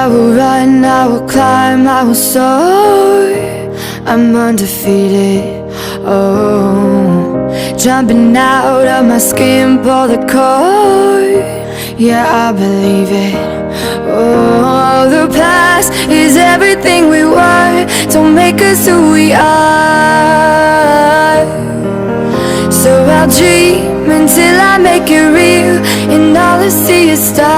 I will run, I will climb, I will soar. I'm undefeated, oh. Jumping out of my skin, pull the cord. Yeah, I believe it. Oh, the past is everything we were. Don't make us who we are. So I'll dream until I make it real, and all I see is stars.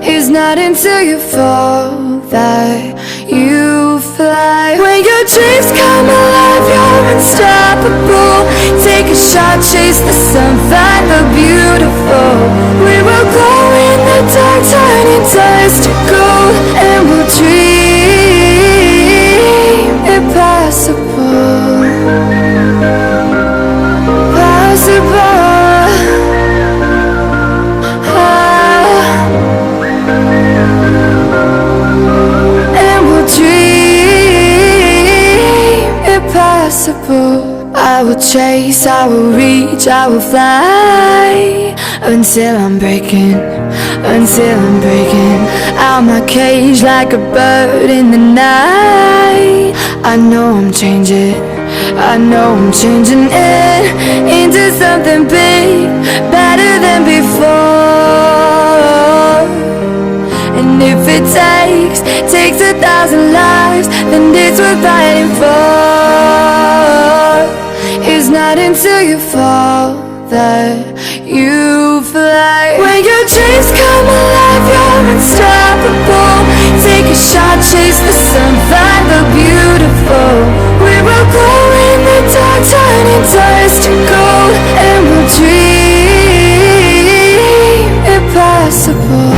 It's not until you fall that you fly. When your dreams come alive, you're unstoppable. Take a shot, chase the sun, find the beautiful. We will glow in the dark, turning dust to gold, and we'll dream impossible. I will chase, I will reach, I will fly until I'm breaking out my cage like a bird in the night. I know I'm changing it into something big, better than before. And if it takes 1,000 lives, then it's worth fighting for. It's not until you fall that you fly. When your dreams come alive, you're unstoppable. Take a shot, chase the sun, find the beautiful. We will glow in the dark, turning dust to gold, and we'll dream impossible.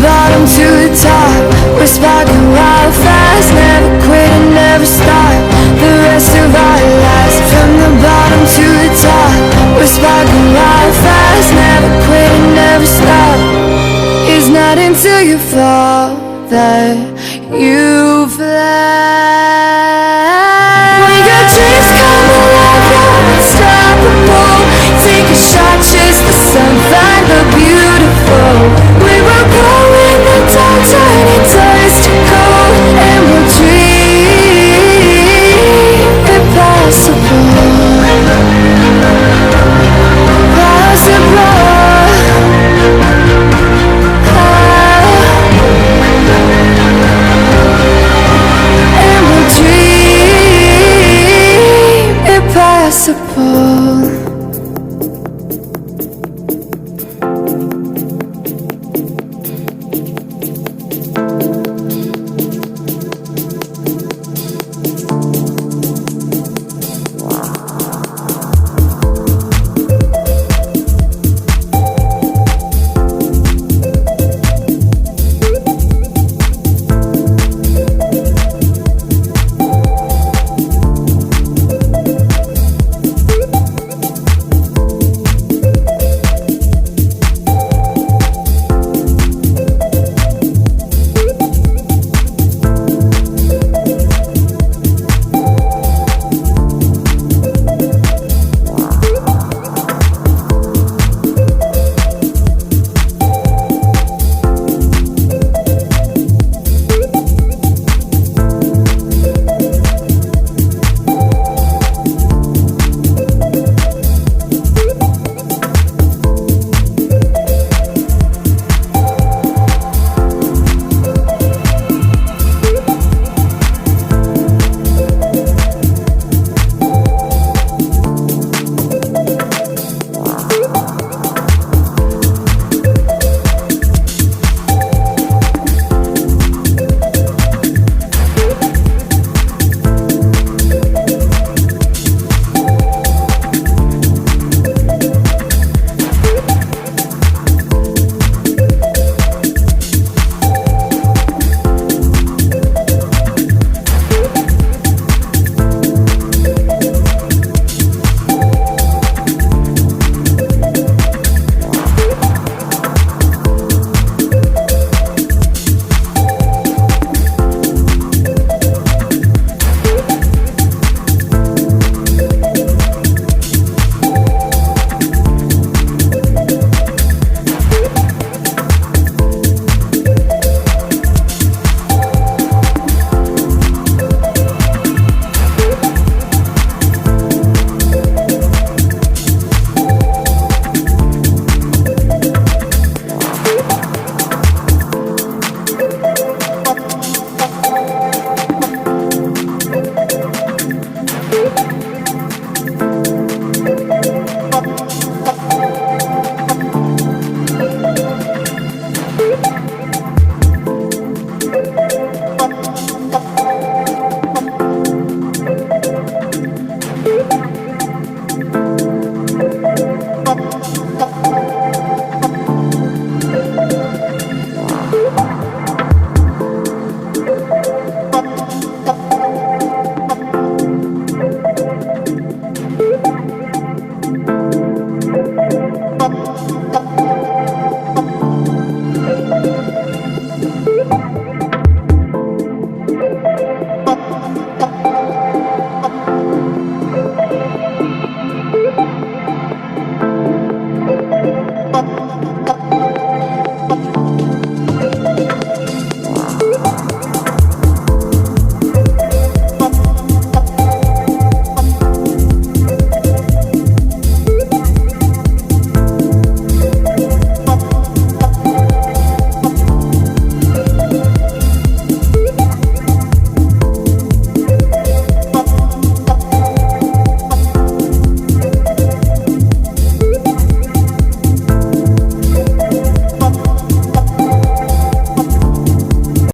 Bottom to the top, we're sparking wild fast. Never quit and never stop the rest of our lives. From the bottom to the top, we're sparking wild fast. Never quit and never stop. It's not until you fall that